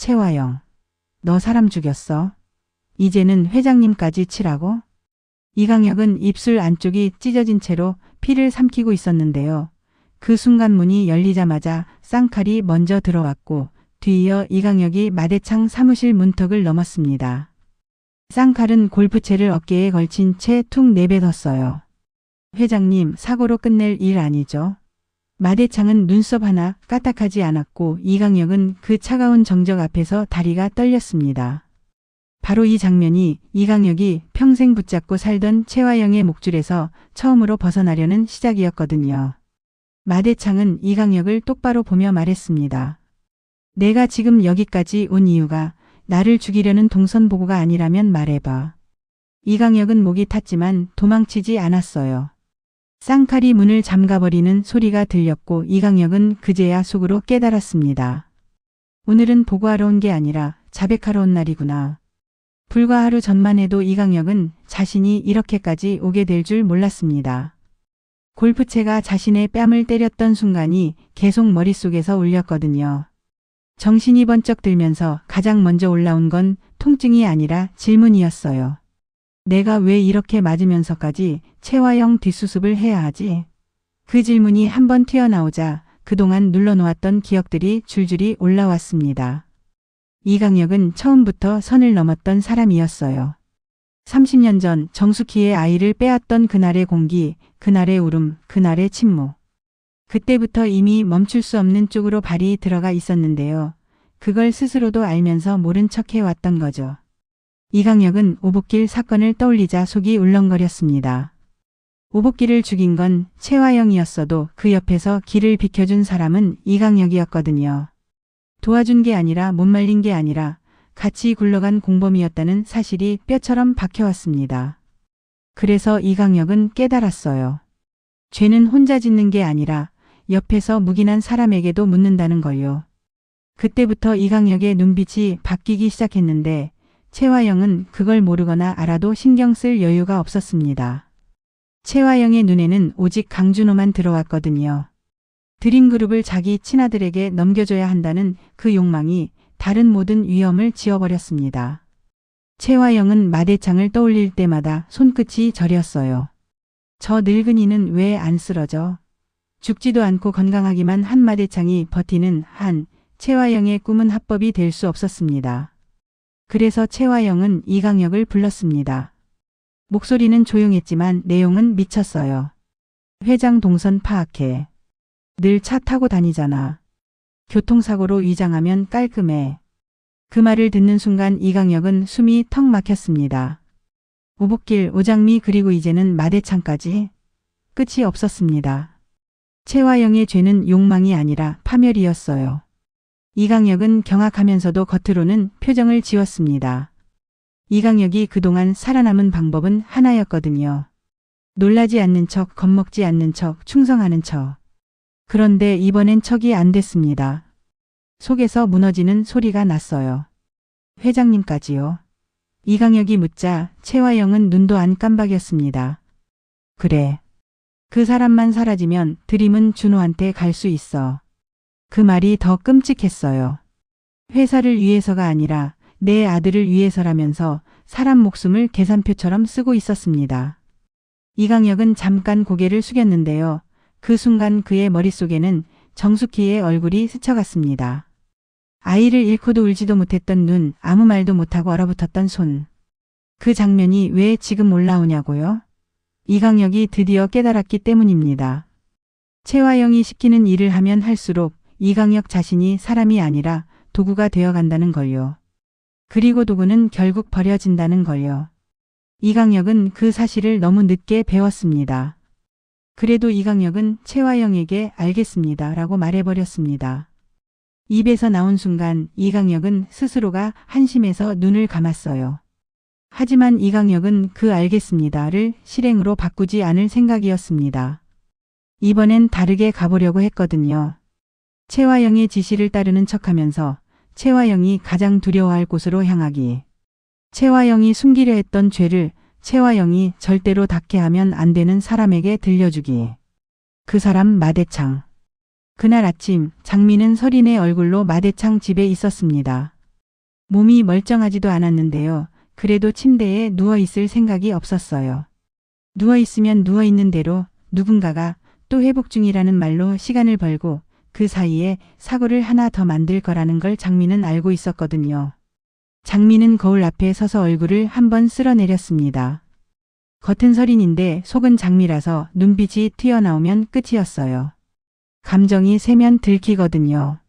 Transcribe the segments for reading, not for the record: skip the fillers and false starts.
최화영, 너 사람 죽였어? 이제는 회장님까지 치라고? 이강혁은 입술 안쪽이 찢어진 채로 피를 삼키고 있었는데요. 그 순간 문이 열리자마자 쌍칼이 먼저 들어왔고 뒤이어 이강혁이 마대창 사무실 문턱을 넘었습니다. 쌍칼은 골프채를 어깨에 걸친 채 툭 내뱉었어요. 회장님, 사고로 끝낼 일 아니죠? 마대창은 눈썹 하나 까딱하지 않았고 이강혁은 그 차가운 정적 앞에서 다리가 떨렸습니다. 바로 이 장면이 이강혁이 평생 붙잡고 살던 최화영의 목줄에서 처음으로 벗어나려는 시작이었거든요. 마대창은 이강혁을 똑바로 보며 말했습니다. 내가 지금 여기까지 온 이유가 나를 죽이려는 동선보고가 아니라면 말해봐. 이강혁은 목이 탔지만 도망치지 않았어요. 쌍칼이 문을 잠가버리는 소리가 들렸고 이강혁은 그제야 속으로 깨달았습니다. 오늘은 보고하러 온 게 아니라 자백하러 온 날이구나. 불과 하루 전만 해도 이강혁은 자신이 이렇게까지 오게 될 줄 몰랐습니다. 골프채가 자신의 뺨을 때렸던 순간이 계속 머릿속에서 울렸거든요. 정신이 번쩍 들면서 가장 먼저 올라온 건 통증이 아니라 질문이었어요. 내가 왜 이렇게 맞으면서까지 최화영 뒷수습을 해야 하지? 그 질문이 한번 튀어나오자 그동안 눌러놓았던 기억들이 줄줄이 올라왔습니다. 이강혁은 처음부터 선을 넘었던 사람이었어요. 30년 전 정숙희의 아이를 빼앗던 그날의 공기, 그날의 울음, 그날의 침묵. 그때부터 이미 멈출 수 없는 쪽으로 발이 들어가 있었는데요. 그걸 스스로도 알면서 모른 척 해왔던 거죠. 이강혁은 오복길 사건을 떠올리자 속이 울렁거렸습니다. 오복길을 죽인 건 최화영이었어도 그 옆에서 길을 비켜준 사람은 이강혁이었거든요. 도와준 게 아니라 못 말린 게 아니라 같이 굴러간 공범이었다는 사실이 뼈처럼 박혀왔습니다. 그래서 이강혁은 깨달았어요. 죄는 혼자 짓는 게 아니라 옆에서 묵인한 사람에게도 묻는다는 걸요. 그때부터 이강혁의 눈빛이 바뀌기 시작했는데 최화영은 그걸 모르거나 알아도 신경 쓸 여유가 없었습니다. 최화영의 눈에는 오직 강준호만 들어왔거든요. 드림그룹을 자기 친아들에게 넘겨줘야 한다는 그 욕망이 다른 모든 위험을 지워버렸습니다. 최화영은 마대창을 떠올릴 때마다 손끝이 저렸어요. 저 늙은이는 왜 안 쓰러져? 죽지도 않고 건강하기만 한 마대창이 버티는 한 최화영의 꿈은 합법이 될 수 없었습니다. 그래서 최화영은 이강혁을 불렀습니다. 목소리는 조용했지만 내용은 미쳤어요. 회장 동선 파악해. 늘 차 타고 다니잖아. 교통사고로 위장하면 깔끔해. 그 말을 듣는 순간 이강혁은 숨이 턱 막혔습니다. 오복길, 오장미 그리고 이제는 마대창까지 끝이 없었습니다. 최화영의 죄는 욕망이 아니라 파멸이었어요. 이강혁은 경악하면서도 겉으로는 표정을 지웠습니다. 이강혁이 그동안 살아남은 방법은 하나였거든요. 놀라지 않는 척, 겁먹지 않는 척, 충성하는 척. 그런데 이번엔 척이 안 됐습니다. 속에서 무너지는 소리가 났어요. 회장님까지요? 이강혁이 묻자 최화영은 눈도 안 깜박였습니다. 그래. 그 사람만 사라지면 드림은 준호한테 갈 수 있어. 그 말이 더 끔찍했어요. 회사를 위해서가 아니라 내 아들을 위해서라면서 사람 목숨을 계산표처럼 쓰고 있었습니다. 이강혁은 잠깐 고개를 숙였는데요. 그 순간 그의 머릿속에는 정숙희의 얼굴이 스쳐갔습니다. 아이를 잃고도 울지도 못했던 눈, 아무 말도 못하고 얼어붙었던 손. 그 장면이 왜 지금 올라오냐고요? 이강혁이 드디어 깨달았기 때문입니다. 최화영이 시키는 일을 하면 할수록 이강혁 자신이 사람이 아니라 도구가 되어간다는 걸요. 그리고 도구는 결국 버려진다는 걸요. 이강혁은 그 사실을 너무 늦게 배웠습니다. 그래도 이강혁은 최화영에게 알겠습니다 라고 말해버렸습니다. 입에서 나온 순간 이강혁은 스스로가 한심해서 눈을 감았어요. 하지만 이강혁은 그 알겠습니다를 실행으로 바꾸지 않을 생각이었습니다. 이번엔 다르게 가보려고 했거든요. 최화영의 지시를 따르는 척하면서 최화영이 가장 두려워할 곳으로 향하기. 최화영이 숨기려 했던 죄를 최화영이 절대로 닿게 하면 안 되는 사람에게 들려주기. 그 사람 마대창. 그날 아침 장미는 서린의 얼굴로 마대창 집에 있었습니다. 몸이 멀쩡하지도 않았는데요. 그래도 침대에 누워 있을 생각이 없었어요. 누워 있으면 누워 있는 대로 누군가가 또 회복 중이라는 말로 시간을 벌고 그 사이에 사고를 하나 더 만들 거라는 걸 장미는 알고 있었거든요. 장미는 거울 앞에 서서 얼굴을 한번 쓸어내렸습니다. 겉은 설인인데 속은 장미라서 눈빛이 튀어나오면 끝이었어요. 감정이 세면 들키거든요.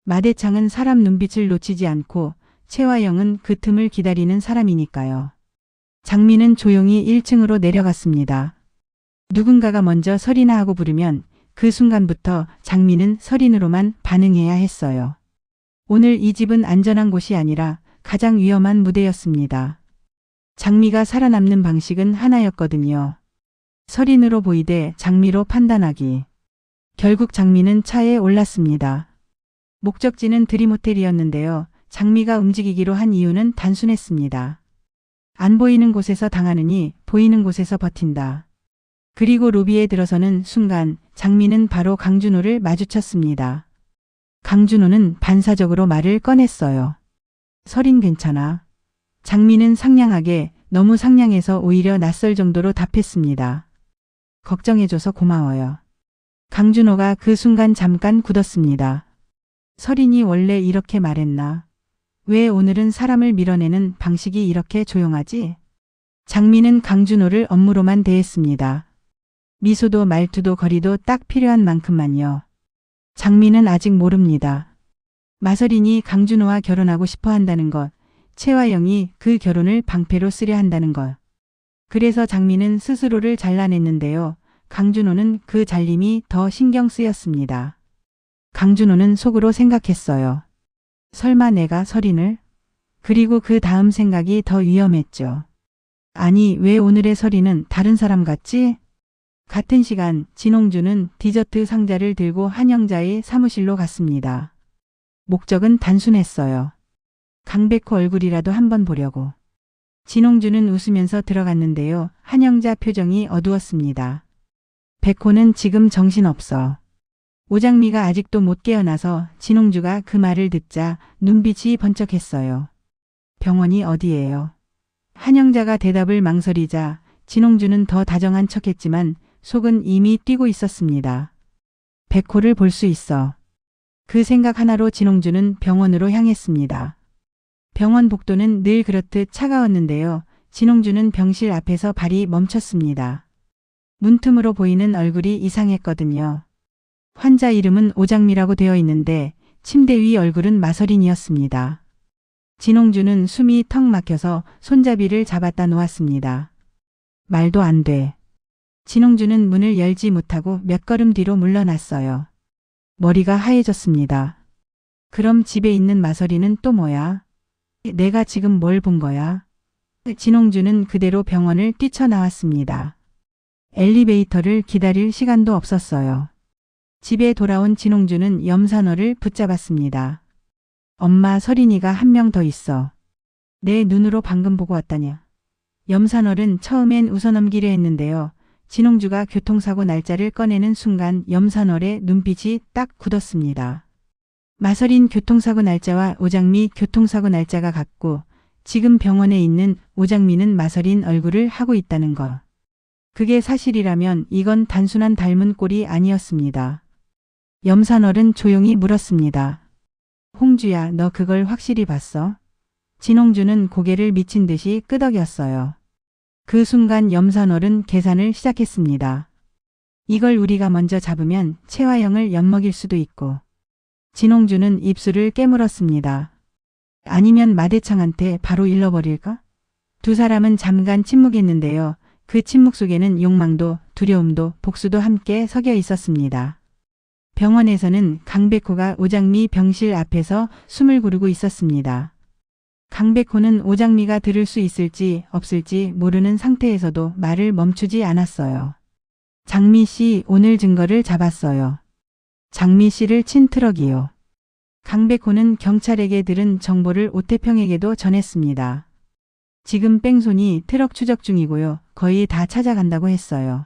마대창은 사람 눈빛을 놓치지 않고 채화영은 그 틈을 기다리는 사람이니까요. 장미는 조용히 1층으로 내려갔습니다. 누군가가 먼저 설이나 하고 부르면 그 순간부터 장미는 설인으로만 반응해야 했어요. 오늘 이 집은 안전한 곳이 아니라 가장 위험한 무대였습니다. 장미가 살아남는 방식은 하나였거든요. 설인으로 보이되 장미로 판단하기. 결국 장미는 차에 올랐습니다. 목적지는 드림호텔이었는데요. 장미가 움직이기로 한 이유는 단순했습니다. 안 보이는 곳에서 당하느니 보이는 곳에서 버틴다. 그리고 로비에 들어서는 순간 장미는 바로 강준호를 마주쳤습니다. 강준호는 반사적으로 말을 꺼냈어요. 설인 괜찮아. 장미는 상냥하게, 너무 상냥해서 오히려 낯설 정도로 답했습니다. 걱정해줘서 고마워요. 강준호가 그 순간 잠깐 굳었습니다. 설인이 원래 이렇게 말했나? 왜 오늘은 사람을 밀어내는 방식이 이렇게 조용하지? 장미는 강준호를 업무로만 대했습니다. 미소도 말투도 거리도 딱 필요한 만큼만요. 장미는 아직 모릅니다. 마설인이 강준호와 결혼하고 싶어 한다는 것, 채화영이 그 결혼을 방패로 쓰려 한다는 것. 그래서 장미는 스스로를 잘라냈는데요. 강준호는 그 잘림이 더 신경 쓰였습니다. 강준호는 속으로 생각했어요. 설마 내가 설인을? 그리고 그 다음 생각이 더 위험했죠. 아니, 왜 오늘의 설인은 다른 사람 같지? 같은 시간 진홍주는 디저트 상자를 들고 한영자의 사무실로 갔습니다. 목적은 단순했어요. 강백호 얼굴이라도 한번 보려고. 진홍주는 웃으면서 들어갔는데요. 한영자 표정이 어두웠습니다. 백호는 지금 정신없어. 오장미가 아직도 못 깨어나서 진홍주가 그 말을 듣자 눈빛이 번쩍했어요. 병원이 어디예요? 한영자가 대답을 망설이자 진홍주는 더 다정한 척했지만 속은 이미 뛰고 있었습니다. 백호를 볼 수 있어. 그 생각 하나로 진홍주는 병원으로 향했습니다. 병원 복도는 늘 그렇듯 차가웠는데요. 진홍주는 병실 앞에서 발이 멈췄습니다. 문틈으로 보이는 얼굴이 이상했거든요. 환자 이름은 오장미라고 되어 있는데 침대 위 얼굴은 마설인이었습니다. 진홍주는 숨이 턱 막혀서 손잡이를 잡았다 놓았습니다. 말도 안 돼. 진홍주는 문을 열지 못하고 몇 걸음 뒤로 물러났어요. 머리가 하얘졌습니다. 그럼 집에 있는 마설이는 또 뭐야? 내가 지금 뭘 본 거야? 진홍주는 그대로 병원을 뛰쳐나왔습니다. 엘리베이터를 기다릴 시간도 없었어요. 집에 돌아온 진홍주는 염산호를 붙잡았습니다. 엄마, 설인이가 한 명 더 있어. 내 눈으로 방금 보고 왔다냐. 염산월은 처음엔 웃어넘기려 했는데요. 진홍주가 교통사고 날짜를 꺼내는 순간 염산월의 눈빛이 딱 굳었습니다. 마설인 교통사고 날짜와 오장미 교통사고 날짜가 같고 지금 병원에 있는 오장미는 마설인 얼굴을 하고 있다는 것. 그게 사실이라면 이건 단순한 닮은 꼴이 아니었습니다. 염산월은 조용히 물었습니다. 홍주야, 너 그걸 확실히 봤어? 진홍주는 고개를 미친 듯이 끄덕였어요. 그 순간 염산월은 계산을 시작했습니다. 이걸 우리가 먼저 잡으면 채화영을 엿먹일 수도 있고. 진홍주는 입술을 깨물었습니다. 아니면 마대창한테 바로 일러버릴까? 두 사람은 잠깐 침묵했는데요. 그 침묵 속에는 욕망도 두려움도 복수도 함께 섞여 있었습니다. 병원에서는 강백호가 오장미 병실 앞에서 숨을 고르고 있었습니다. 강백호는 오장미가 들을 수 있을지 없을지 모르는 상태에서도 말을 멈추지 않았어요. 장미 씨, 오늘 증거를 잡았어요. 장미 씨를 친 트럭이요. 강백호는 경찰에게 들은 정보를 오태평에게도 전했습니다. 지금 뺑소니 트럭 추적 중이고요. 거의 다 찾아간다고 했어요.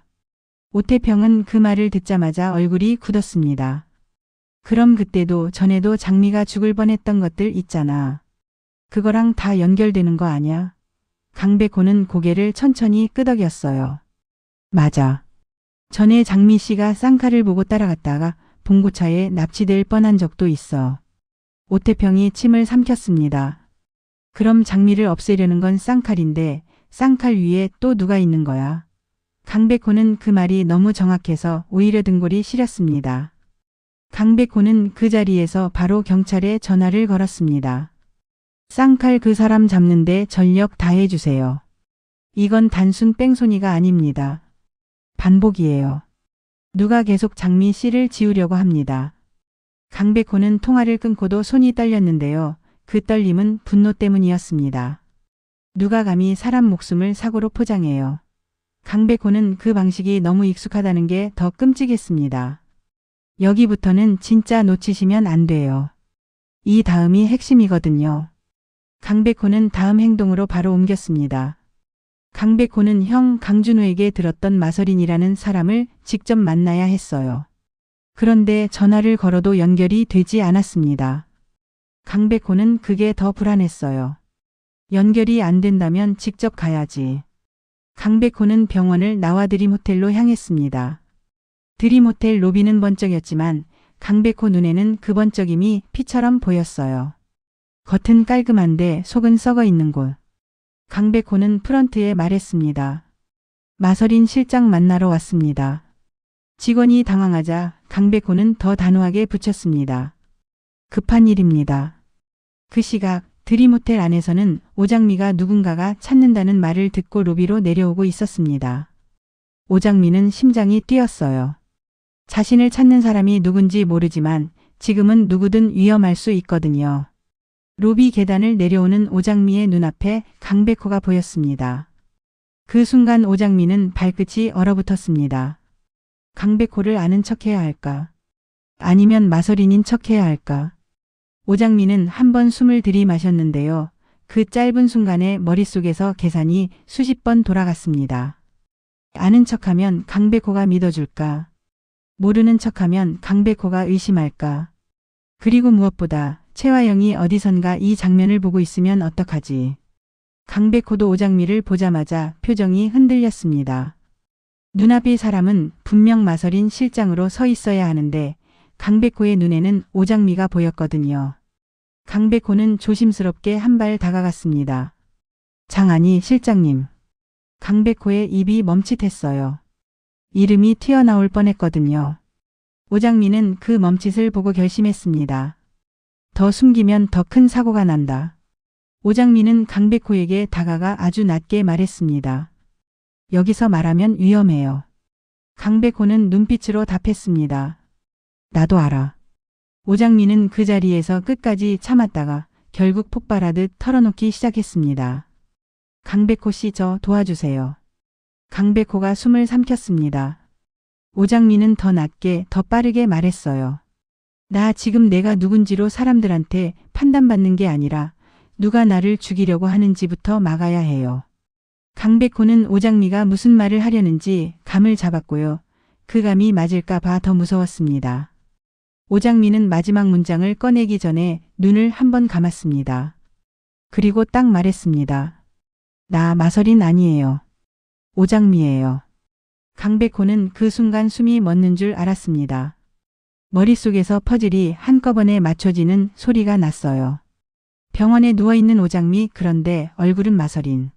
오태평은 그 말을 듣자마자 얼굴이 굳었습니다. 그럼 그때도 전에도 장미가 죽을 뻔했던 것들 있잖아. 그거랑 다 연결되는 거 아냐? 강백호는 고개를 천천히 끄덕였어요. 맞아. 전에 장미 씨가 쌍칼을 보고 따라갔다가 봉고차에 납치될 뻔한 적도 있어. 오태평이 침을 삼켰습니다. 그럼 장미를 없애려는 건 쌍칼인데 쌍칼 위에 또 누가 있는 거야? 강백호는 그 말이 너무 정확해서 오히려 등골이 시렸습니다. 강백호는 그 자리에서 바로 경찰에 전화를 걸었습니다. 쌍칼 그 사람 잡는데 전력 다해주세요. 이건 단순 뺑소니가 아닙니다. 반복이에요. 누가 계속 장미 씨를 지우려고 합니다. 강백호는 통화를 끊고도 손이 떨렸는데요. 그 떨림은 분노 때문이었습니다. 누가 감히 사람 목숨을 사고로 포장해요. 강백호는 그 방식이 너무 익숙하다는 게 더 끔찍했습니다. 여기부터는 진짜 놓치시면 안 돼요. 이 다음이 핵심이거든요. 강백호는 다음 행동으로 바로 옮겼습니다. 강백호는 형 강준호에게 들었던 마서린이라는 사람을 직접 만나야 했어요. 그런데 전화를 걸어도 연결이 되지 않았습니다. 강백호는 그게 더 불안했어요. 연결이 안 된다면 직접 가야지. 강백호는 병원을 나와 드림호텔로 향했습니다. 드림호텔 로비는 번쩍였지만 강백호 눈에는 그 번쩍임이 피처럼 보였어요. 겉은 깔끔한데 속은 썩어 있는 곳. 강백호는 프런트에 말했습니다. 마서린 실장 만나러 왔습니다. 직원이 당황하자 강백호는 더 단호하게 붙였습니다. 급한 일입니다. 그 시각 드림호텔 안에서는 오장미가 누군가가 찾는다는 말을 듣고 로비로 내려오고 있었습니다. 오장미는 심장이 뛰었어요. 자신을 찾는 사람이 누군지 모르지만 지금은 누구든 위험할 수 있거든요. 로비 계단을 내려오는 오장미의 눈앞에 강백호가 보였습니다. 그 순간 오장미는 발끝이 얼어붙었습니다. 강백호를 아는 척해야 할까? 아니면 마서린인 척해야 할까? 오장미는 한 번 숨을 들이마셨는데요. 그 짧은 순간에 머릿속에서 계산이 수십 번 돌아갔습니다. 아는 척하면 강백호가 믿어줄까? 모르는 척하면 강백호가 의심할까? 그리고 무엇보다 최화영이 어디선가 이 장면을 보고 있으면 어떡하지? 강백호도 오장미를 보자마자 표정이 흔들렸습니다. 눈앞의 사람은 분명 마서린 실장으로 서 있어야 하는데 강백호의 눈에는 오장미가 보였거든요. 강백호는 조심스럽게 한 발 다가갔습니다. 장안희 실장님. 강백호의 입이 멈칫했어요. 이름이 튀어나올 뻔했거든요. 오장미는 그 멈칫을 보고 결심했습니다. 더 숨기면 더 큰 사고가 난다. 오장미는 강백호에게 다가가 아주 낮게 말했습니다. 여기서 말하면 위험해요. 강백호는 눈빛으로 답했습니다. 나도 알아. 오장미는 그 자리에서 끝까지 참았다가 결국 폭발하듯 털어놓기 시작했습니다. 강백호 씨 저 도와주세요. 강백호가 숨을 삼켰습니다. 오장미는 더 낮게 더 빠르게 말했어요. 나 지금 내가 누군지로 사람들한테 판단받는 게 아니라 누가 나를 죽이려고 하는지부터 막아야 해요. 강백호는 오장미가 무슨 말을 하려는지 감을 잡았고요. 그 감이 맞을까 봐 더 무서웠습니다. 오장미는 마지막 문장을 꺼내기 전에 눈을 한번 감았습니다. 그리고 딱 말했습니다. 나 마서린 아니에요. 오장미예요. 강백호는 그 순간 숨이 멎는 줄 알았습니다. 머릿속에서 퍼즐이 한꺼번에 맞춰지는 소리가 났어요. 병원에 누워있는 오장미 그런데 얼굴은 마서린.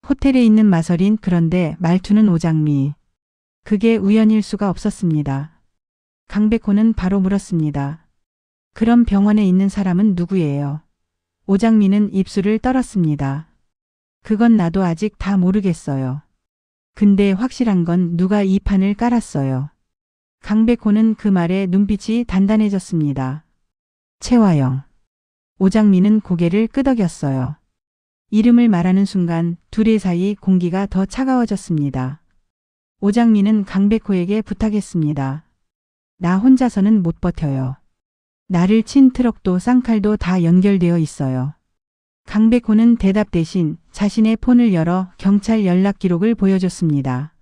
호텔에 있는 마서린 그런데 말투는 오장미. 그게 우연일 수가 없었습니다. 강백호는 바로 물었습니다. 그럼 병원에 있는 사람은 누구예요? 오장미는 입술을 떨었습니다. 그건 나도 아직 다 모르겠어요. 근데 확실한 건 누가 이 판을 깔았어요. 강백호는 그 말에 눈빛이 단단해졌습니다. 최화영. 오장미는 고개를 끄덕였어요. 이름을 말하는 순간 둘의 사이 공기가 더 차가워졌습니다. 오장미는 강백호에게 부탁했습니다. 나 혼자서는 못 버텨요. 나를 친 트럭도 쌍칼도 다 연결되어 있어요. 강백호는 대답 대신 자신의 폰을 열어 경찰 연락 기록을 보여줬습니다.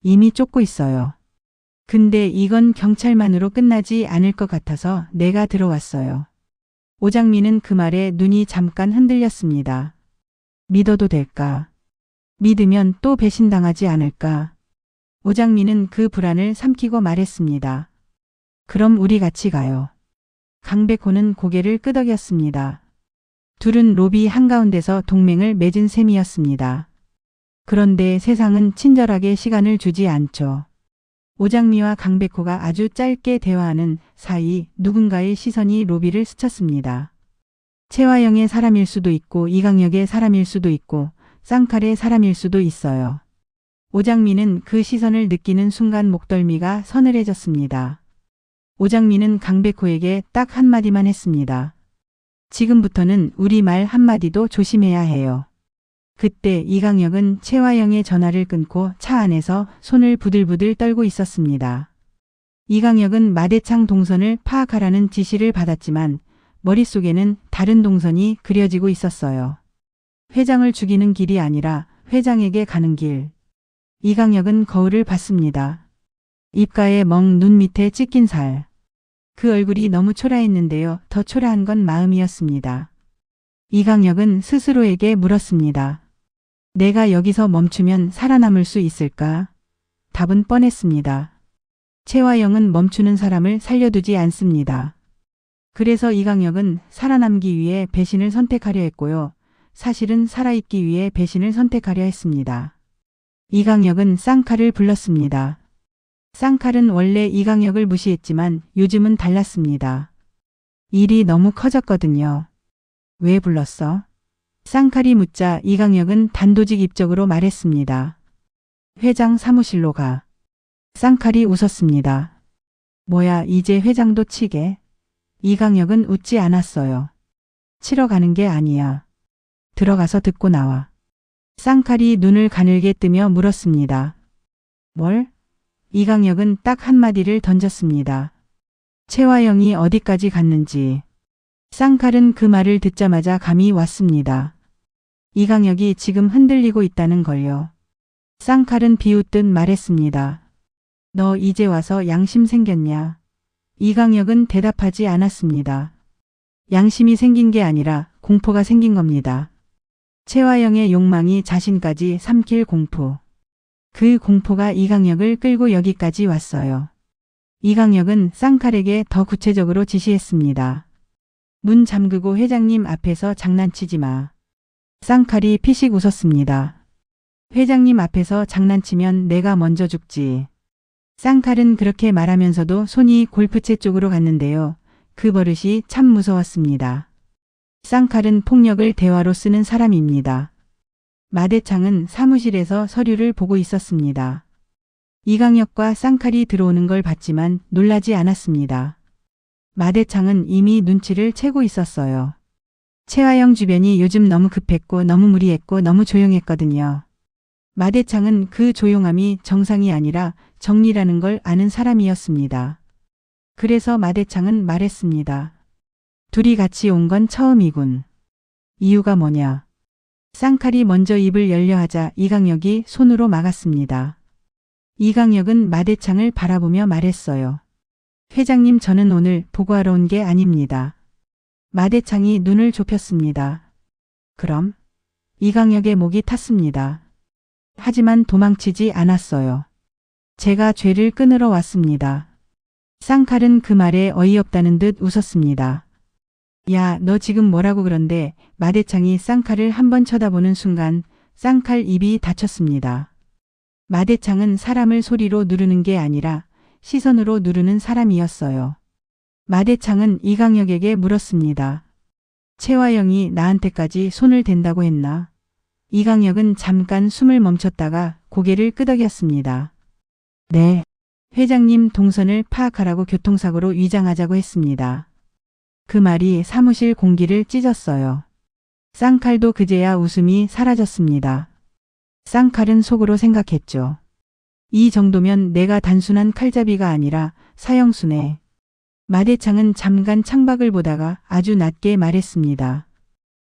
이미 쫓고 있어요. 근데 이건 경찰만으로 끝나지 않을 것 같아서 내가 들어왔어요. 오장미는 그 말에 눈이 잠깐 흔들렸습니다. 믿어도 될까? 믿으면 또 배신당하지 않을까? 오장미는 그 불안을 삼키고 말했습니다. 그럼 우리 같이 가요. 강백호는 고개를 끄덕였습니다. 둘은 로비 한가운데서 동맹을 맺은 셈이었습니다. 그런데 세상은 친절하게 시간을 주지 않죠. 오장미와 강백호가 아주 짧게 대화하는 사이 누군가의 시선이 로비를 스쳤습니다. 최화영의 사람일 수도 있고 이강혁의 사람일 수도 있고 쌍칼의 사람일 수도 있어요. 오장미는 그 시선을 느끼는 순간 목덜미가 서늘해졌습니다. 오장미는 강백호에게 딱 한마디만 했습니다. 지금부터는 우리 말 한마디도 조심해야 해요. 그때 이강혁은 최화영의 전화를 끊고 차 안에서 손을 부들부들 떨고 있었습니다. 이강혁은 마대창 동선을 파악하라는 지시를 받았지만 머릿속에는 다른 동선이 그려지고 있었어요. 회장을 죽이는 길이 아니라 회장에게 가는 길. 이강혁은 거울을 봤습니다. 입가에 멍, 눈 밑에 찢긴 살. 그 얼굴이 너무 초라했는데요. 더 초라한 건 마음이었습니다. 이강혁은 스스로에게 물었습니다. 내가 여기서 멈추면 살아남을 수 있을까? 답은 뻔했습니다. 최화영은 멈추는 사람을 살려두지 않습니다. 그래서 이강혁은 살아남기 위해 배신을 선택하려 했고요. 사실은 살아있기 위해 배신을 선택하려 했습니다. 이강혁은 쌍칼을 불렀습니다. 쌍칼은 원래 이강혁을 무시했지만 요즘은 달랐습니다. 일이 너무 커졌거든요. 왜 불렀어? 쌍칼이 묻자 이강혁은 단도직입적으로 말했습니다. 회장 사무실로 가. 쌍칼이 웃었습니다. 뭐야, 이제 회장도 치게? 이강혁은 웃지 않았어요. 치러 가는 게 아니야. 들어가서 듣고 나와. 쌍칼이 눈을 가늘게 뜨며 물었습니다. 뭘? 이강혁은 딱 한마디를 던졌습니다. 최화영이 어디까지 갔는지. 쌍칼은 그 말을 듣자마자 감이 왔습니다. 이강혁이 지금 흔들리고 있다는 걸요. 쌍칼은 비웃듯 말했습니다. 너 이제 와서 양심 생겼냐? 이강혁은 대답하지 않았습니다. 양심이 생긴 게 아니라 공포가 생긴 겁니다. 최화영의 욕망이 자신까지 삼킬 공포. 그 공포가 이강혁을 끌고 여기까지 왔어요. 이강혁은 쌍칼에게 더 구체적으로 지시했습니다. 문 잠그고 회장님 앞에서 장난치지 마. 쌍칼이 피식 웃었습니다. 회장님 앞에서 장난치면 내가 먼저 죽지. 쌍칼은 그렇게 말하면서도 손이 골프채 쪽으로 갔는데요. 그 버릇이 참 무서웠습니다. 쌍칼은 폭력을 대화로 쓰는 사람입니다. 마대창은 사무실에서 서류를 보고 있었습니다. 이강혁과 쌍칼이 들어오는 걸 봤지만 놀라지 않았습니다. 마대창은 이미 눈치를 채고 있었어요. 최화영 주변이 요즘 너무 급했고 너무 무리했고 너무 조용했거든요. 마대창은 그 조용함이 정상이 아니라 정리라는 걸 아는 사람이었습니다. 그래서 마대창은 말했습니다. 둘이 같이 온 건 처음이군. 이유가 뭐냐? 쌍칼이 먼저 입을 열려 하자 이강혁이 손으로 막았습니다. 이강혁은 마대창을 바라보며 말했어요. 회장님, 저는 오늘 보고하러 온 게 아닙니다. 마대창이 눈을 좁혔습니다. 그럼? 이강혁의 목이 탔습니다. 하지만 도망치지 않았어요. 제가 죄를 끊으러 왔습니다. 쌍칼은 그 말에 어이없다는 듯 웃었습니다. 야, 너 지금 뭐라고 그런데? 마대창이 쌍칼을 한번 쳐다보는 순간 쌍칼 입이 닫혔습니다. 마대창은 사람을 소리로 누르는 게 아니라 시선으로 누르는 사람이었어요. 마대창은 이강혁에게 물었습니다. 최화영이 나한테까지 손을 댄다고 했나? 이강혁은 잠깐 숨을 멈췄다가 고개를 끄덕였습니다. 네. 회장님 동선을 파악하라고 교통사고로 위장하자고 했습니다. 그 말이 사무실 공기를 찢었어요. 쌍칼도 그제야 웃음이 사라졌습니다. 쌍칼은 속으로 생각했죠. 이 정도면 내가 단순한 칼잡이가 아니라 사형수네. 마대창은 잠깐 창밖을 보다가 아주 낮게 말했습니다.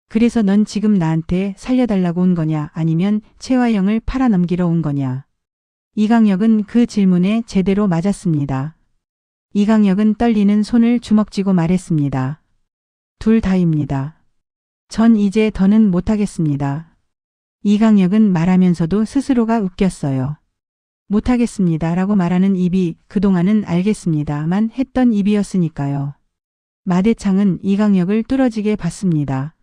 그래서 넌 지금 나한테 살려달라고 온 거냐 아니면 최화영을 팔아넘기러 온 거냐. 이강혁은 그 질문에 제대로 맞았습니다. 이강혁은 떨리는 손을 주먹 쥐고 말했습니다. 둘 다입니다. 전 이제 더는 못하겠습니다. 이강혁은 말하면서도 스스로가 웃겼어요. 못하겠습니다 라고 말하는 입이 그동안은 알겠습니다만 했던 입이었으니까요. 마대창은 이강혁을 뚫어지게 봤습니다.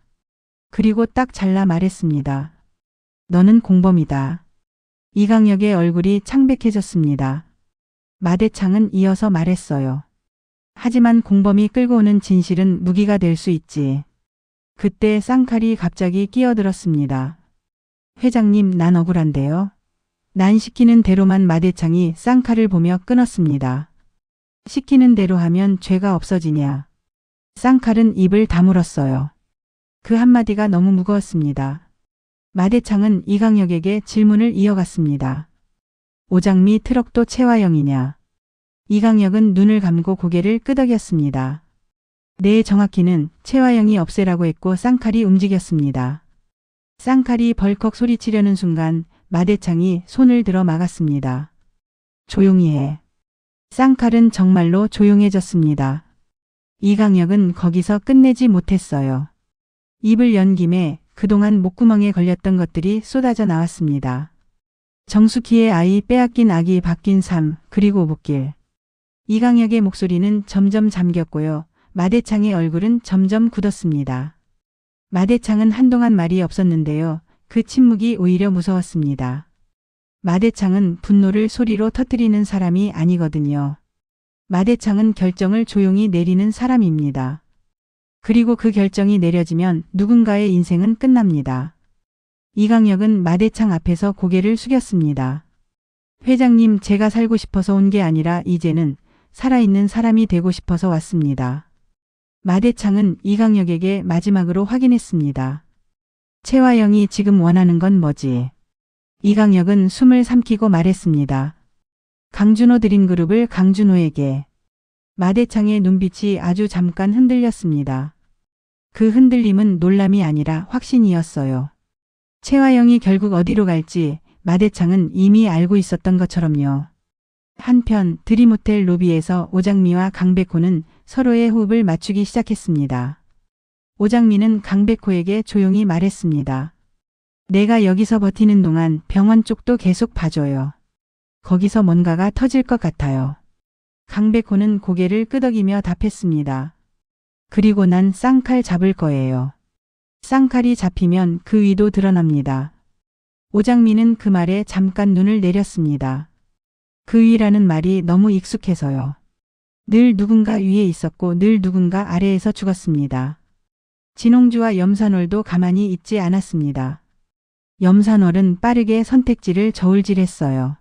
그리고 딱 잘라 말했습니다. 너는 공범이다. 이강혁의 얼굴이 창백해졌습니다. 마대창은 이어서 말했어요. 하지만 공범이 끌고 오는 진실은 무기가 될 수 있지. 그때 쌍칼이 갑자기 끼어들었습니다. 회장님, 난 억울한데요. 난 시키는 대로만. 마대창이 쌍칼을 보며 끊었습니다. 시키는 대로 하면 죄가 없어지냐. 쌍칼은 입을 다물었어요. 그 한마디가 너무 무거웠습니다. 마대창은 이강혁에게 질문을 이어갔습니다. 오장미 트럭도 최화영이냐. 이강혁은 눈을 감고 고개를 끄덕였습니다. 네, 정확히는 최화영이 없애라고 했고 쌍칼이 움직였습니다. 쌍칼이 벌컥 소리치려는 순간 마대창이 손을 들어 막았습니다. 조용히 해. 쌍칼은 정말로 조용해졌습니다. 이강혁은 거기서 끝내지 못했어요. 입을 연 김에 그동안 목구멍에 걸렸던 것들이 쏟아져 나왔습니다. 정숙희의 아이, 빼앗긴 아기, 바뀐 삶, 그리고 오붓길. 이강혁의 목소리는 점점 잠겼고요. 마대창의 얼굴은 점점 굳었습니다. 마대창은 한동안 말이 없었는데요. 그 침묵이 오히려 무서웠습니다. 마대창은 분노를 소리로 터뜨리는 사람이 아니거든요. 마대창은 결정을 조용히 내리는 사람입니다. 그리고 그 결정이 내려지면 누군가의 인생은 끝납니다. 이강혁은 마대창 앞에서 고개를 숙였습니다. 회장님, 제가 살고 싶어서 온 게 아니라 이제는 살아있는 사람이 되고 싶어서 왔습니다. 마대창은 이강혁에게 마지막으로 확인했습니다. 최화영이 지금 원하는 건 뭐지? 이강혁은 숨을 삼키고 말했습니다. 강준호 드림그룹을 강준호에게. 마대창의 눈빛이 아주 잠깐 흔들렸습니다. 그 흔들림은 놀람이 아니라 확신이었어요. 최화영이 결국 어디로 갈지 마대창은 이미 알고 있었던 것처럼요. 한편 드림호텔 로비에서 오장미와 강백호는 서로의 호흡을 맞추기 시작했습니다. 오장미는 강백호에게 조용히 말했습니다. 내가 여기서 버티는 동안 병원 쪽도 계속 봐줘요. 거기서 뭔가가 터질 것 같아요. 강백호는 고개를 끄덕이며 답했습니다. 그리고 난 쌍칼 잡을 거예요. 쌍칼이 잡히면 그 위도 드러납니다. 오장미는 그 말에 잠깐 눈을 내렸습니다. 그 위라는 말이 너무 익숙해서요. 늘 누군가 위에 있었고 늘 누군가 아래에서 죽었습니다. 진홍주와 염산월도 가만히 있지 않았습니다. 염산월은 빠르게 선택지를 저울질했어요.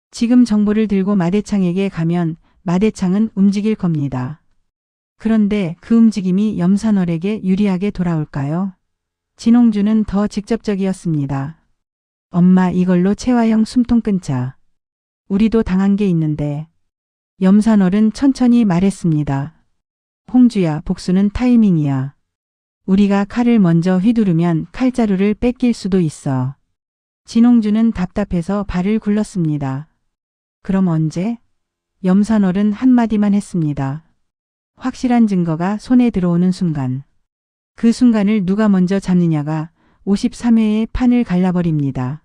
지금 정보를 들고 마대창에게 가면 마대창은 움직일 겁니다. 그런데 그 움직임이 염산월에게 유리하게 돌아올까요? 진홍주는 더 직접적이었습니다. 엄마, 이걸로 최화영 숨통 끊자. 우리도 당한 게 있는데. 염산월은 천천히 말했습니다. 홍주야, 복수는 타이밍이야. 우리가 칼을 먼저 휘두르면 칼자루를 뺏길 수도 있어. 진홍주는 답답해서 발을 굴렀습니다. 그럼 언제? 염산월은 한마디만 했습니다. 확실한 증거가 손에 들어오는 순간. 그 순간을 누가 먼저 잡느냐가 53회의 판을 갈라버립니다.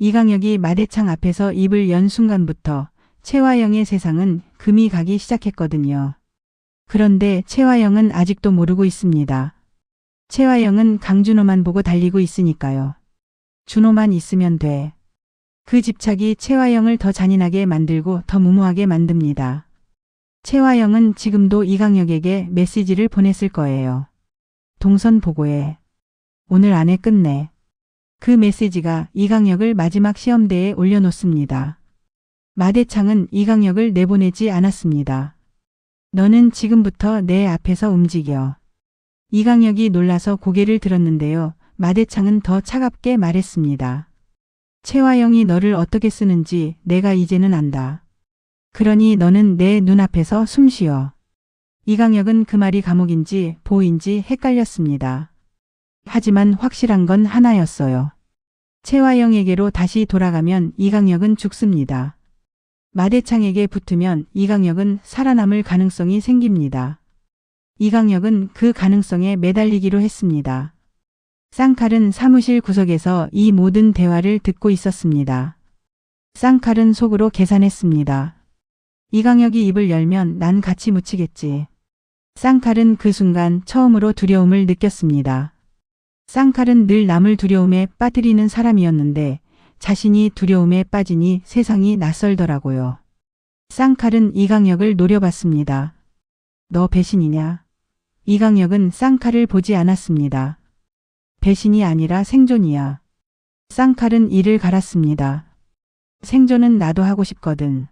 이강혁이 마대창 앞에서 입을 연 순간부터 최화영의 세상은 금이 가기 시작했거든요. 그런데 최화영은 아직도 모르고 있습니다. 최화영은 강준호만 보고 달리고 있으니까요. 준호만 있으면 돼. 그 집착이 최화영을 더 잔인하게 만들고 더 무모하게 만듭니다. 최화영은 지금도 이강혁에게 메시지를 보냈을 거예요. 동선 보고해. 오늘 안에 끝내. 그 메시지가 이강혁을 마지막 시험대에 올려놓습니다. 마대창은 이강혁을 내보내지 않았습니다. 너는 지금부터 내 앞에서 움직여. 이강혁이 놀라서 고개를 들었는데요. 마대창은 더 차갑게 말했습니다. 최화영이 너를 어떻게 쓰는지 내가 이제는 안다. 그러니 너는 내 눈앞에서 숨 쉬어. 이강혁은 그 말이 감옥인지 보호인지 헷갈렸습니다. 하지만 확실한 건 하나였어요. 최화영에게로 다시 돌아가면 이강혁은 죽습니다. 마대창에게 붙으면 이강혁은 살아남을 가능성이 생깁니다. 이강혁은 그 가능성에 매달리기로 했습니다. 쌍칼은 사무실 구석에서 이 모든 대화를 듣고 있었습니다. 쌍칼은 속으로 계산했습니다. 이강혁이 입을 열면 난 같이 묻히겠지. 쌍칼은 그 순간 처음으로 두려움을 느꼈습니다. 쌍칼은 늘 남을 두려움에 빠뜨리는 사람이었는데 자신이 두려움에 빠지니 세상이 낯설더라고요. 쌍칼은 이강혁을 노려봤습니다. 너 배신이냐? 이강혁은 쌍칼을 보지 않았습니다. 배신이 아니라 생존이야. 쌍칼은 이를 갈았습니다. 생존은 나도 하고 싶거든.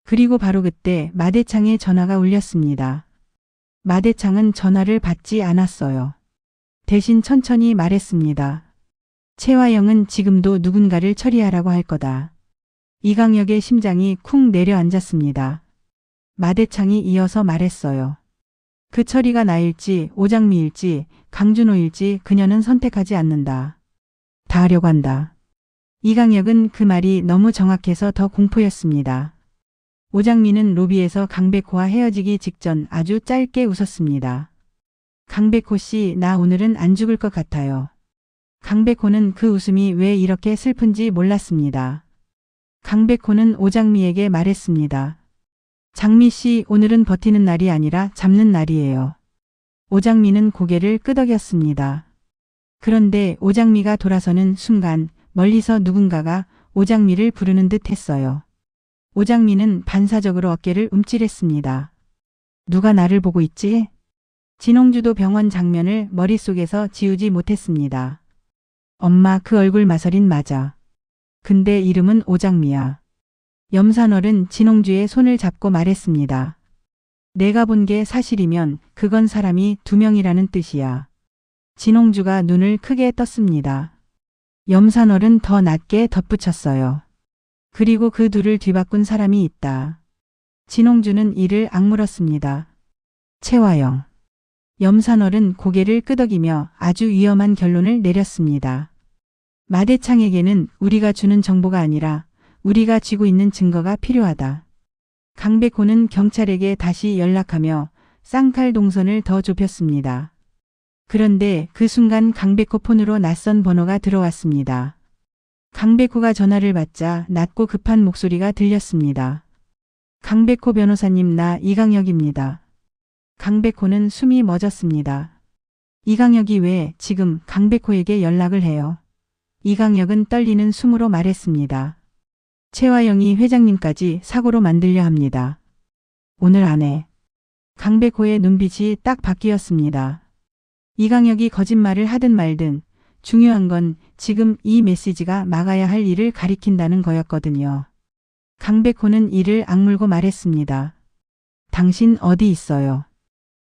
그리고 바로 그때 마대창의 전화가 울렸습니다. 마대창은 전화를 받지 않았어요. 대신 천천히 말했습니다. 최화영은 지금도 누군가를 처리하라고 할 거다. 이강혁의 심장이 쿵 내려앉았습니다. 마대창이 이어서 말했어요. 그 처리가 나일지 오장미일지 강준호일지 그녀는 선택하지 않는다. 다 하려고 한다. 이강혁은 그 말이 너무 정확해서 더 공포였습니다. 오장미는 로비에서 강백호와 헤어지기 직전 아주 짧게 웃었습니다. 강백호 씨, 나 오늘은 안 죽을 것 같아요. 강백호는 그 웃음이 왜 이렇게 슬픈지 몰랐습니다. 강백호는 오장미에게 말했습니다. 장미 씨, 오늘은 버티는 날이 아니라 잡는 날이에요. 오장미는 고개를 끄덕였습니다. 그런데 오장미가 돌아서는 순간 멀리서 누군가가 오장미를 부르는 듯 했어요. 오장미는 반사적으로 어깨를 움찔했습니다. 누가 나를 보고 있지? 진홍주도 병원 장면을 머릿속에서 지우지 못했습니다. 엄마, 그 얼굴 마설인 맞아. 근데 이름은 오장미야. 염산월은 진홍주의 손을 잡고 말했습니다. 내가 본 게 사실이면 그건 사람이 2명이라는 뜻이야. 진홍주가 눈을 크게 떴습니다. 염산월은 더 낮게 덧붙였어요. 그리고 그 둘을 뒤바꾼 사람이 있다. 진홍주는 이를 악물었습니다. 최화영. 염산월은 고개를 끄덕이며 아주 위험한 결론을 내렸습니다. 마대창에게는 우리가 주는 정보가 아니라 우리가 쥐고 있는 증거가 필요하다. 강백호는 경찰에게 다시 연락하며 쌍칼 동선을 더 좁혔습니다. 그런데 그 순간 강백호 폰으로 낯선 번호가 들어왔습니다. 강백호가 전화를 받자 낮고 급한 목소리가 들렸습니다. 강백호 변호사님, 나 이강혁입니다. 강백호는 숨이 멎었습니다. 이강혁이 왜 지금 강백호에게 연락을 해요? 이강혁은 떨리는 숨으로 말했습니다. 최화영이 회장님까지 사고로 만들려 합니다. 오늘 안에. 강백호의 눈빛이 딱 바뀌었습니다. 이강혁이 거짓말을 하든 말든 중요한 건 지금 이 메시지가 막아야 할 일을 가리킨다는 거였거든요. 강백호는 이를 악물고 말했습니다. 당신 어디 있어요?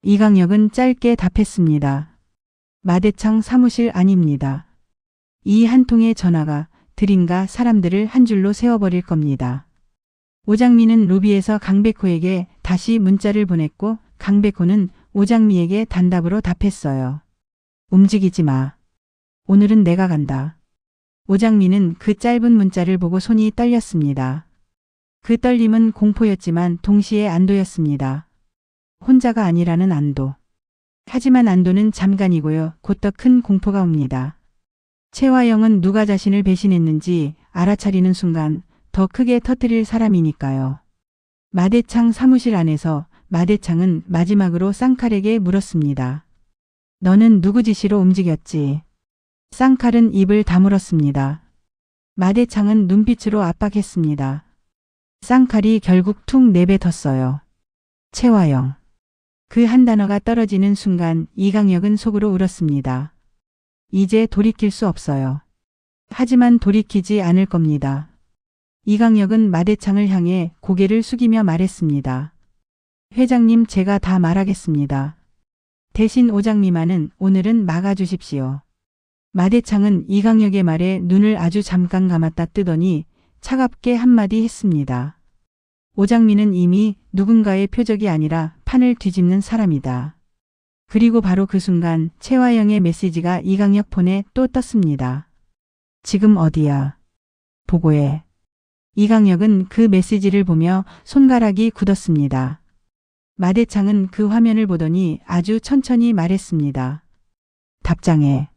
이강혁은 짧게 답했습니다. 마대창 사무실 안입니다. 이 한 통의 전화가 들인가 사람들을 한 줄로 세워버릴 겁니다. 오장미는 로비에서 강백호에게 다시 문자를 보냈고 강백호는 오장미에게 단답으로 답했어요. 움직이지 마. 오늘은 내가 간다. 오장미는 그 짧은 문자를 보고 손이 떨렸습니다. 그 떨림은 공포였지만 동시에 안도였습니다. 혼자가 아니라는 안도. 하지만 안도는 잠깐이고요. 곧 더 큰 공포가 옵니다. 최화영은 누가 자신을 배신했는지 알아차리는 순간 더 크게 터뜨릴 사람이니까요. 마대창 사무실 안에서 마대창은 마지막으로 쌍칼에게 물었습니다. 너는 누구 지시로 움직였지? 쌍칼은 입을 다물었습니다. 마대창은 눈빛으로 압박했습니다. 쌍칼이 결국 툭 내뱉었어요. 최화영. 그 한 단어가 떨어지는 순간 이강혁은 속으로 울었습니다. 이제 돌이킬 수 없어요. 하지만 돌이키지 않을 겁니다. 이강혁은 마대창을 향해 고개를 숙이며 말했습니다. 회장님, 제가 다 말하겠습니다. 대신 오장미만은 오늘은 막아주십시오. 마대창은 이강혁의 말에 눈을 아주 잠깐 감았다 뜨더니 차갑게 한마디 했습니다. 오장미는 이미 누군가의 표적이 아니라 판을 뒤집는 사람이다. 그리고 바로 그 순간 최화영의 메시지가 이강혁 폰에 또 떴습니다. 지금 어디야? 보고해. 이강혁은 그 메시지를 보며 손가락이 굳었습니다. 마대창은 그 화면을 보더니 아주 천천히 말했습니다. 답장해.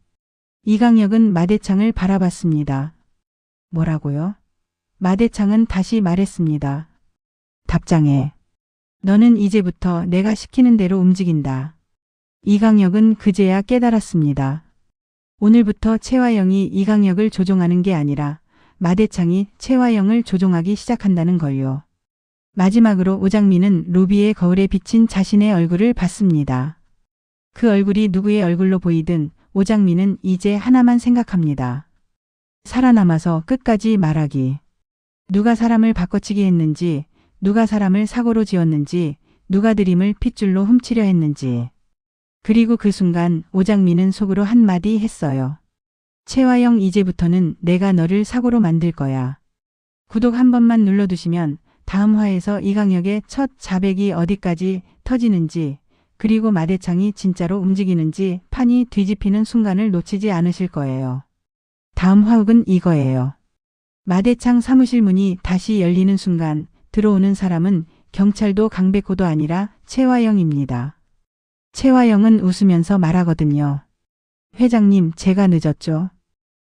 이강혁은 마대창을 바라봤습니다. 뭐라고요? 마대창은 다시 말했습니다. 답장해. 너는 이제부터 내가 시키는 대로 움직인다. 이강혁은 그제야 깨달았습니다. 오늘부터 최화영이 이강혁을 조종하는 게 아니라 마대창이 최화영을 조종하기 시작한다는 걸요. 마지막으로 오장민은 루비의 거울에 비친 자신의 얼굴을 봤습니다. 그 얼굴이 누구의 얼굴로 보이든 오장민은 이제 하나만 생각합니다. 살아남아서 끝까지 말하기. 누가 사람을 바꿔치기 했는지, 누가 사람을 사고로 지었는지, 누가 드림을 핏줄로 훔치려 했는지. 그리고 그 순간 오장민은 속으로 한마디 했어요. 최화영, 이제부터는 내가 너를 사고로 만들 거야. 구독 한 번만 눌러두시면 다음 화에서 이강혁의 첫 자백이 어디까지 터지는지, 그리고 마대창이 진짜로 움직이는지 판이 뒤집히는 순간을 놓치지 않으실 거예요. 다음 화흑은 이거예요. 마대창 사무실 문이 다시 열리는 순간 들어오는 사람은 경찰도 강백호도 아니라 최화영입니다. 최화영은 웃으면서 말하거든요. 회장님, 제가 늦었죠.